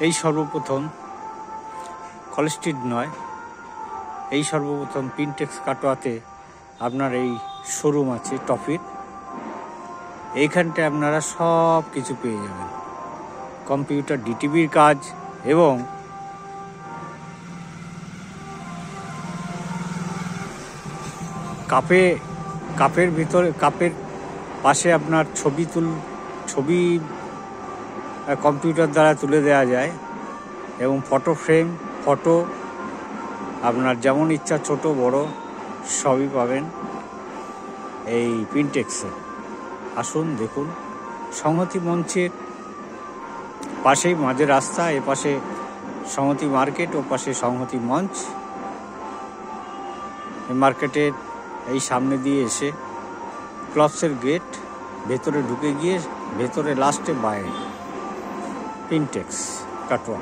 এই সর্বপ্রথম college street নয়, এই সর্বপ্রথম পিনটেক্স কাটোয়াতে আপনার এই শোরুম আছে টফির। এইখানটায় আপনারা সব কিছু পেয়ে যাবেন, কম্পিউটার, ডিটিভির কাজ এবং কাপের ভিতরে, কাপের পাশে আপনার ছবি কম্পিউটার দ্বারা তুলে দেওয়া যায় এবং ফটো ফ্রেম, ফটো আপনার যেমন ইচ্ছা ছোট বড় সবই পাবেন এই পিনটেক্সে। আসুন দেখুন, সংহতি মঞ্চের পাশেই মাঝে রাস্তা, এ পাশে সংহতি মার্কেট, ও পাশে সংহতি মঞ্চ। এই মার্কেটের এই সামনে দিয়ে এসে ক্লবসের গেট, ভেতরে ঢুকে গিয়ে ভেতরে লাস্টে বাইরে পিনটেক্স কাটোয়া।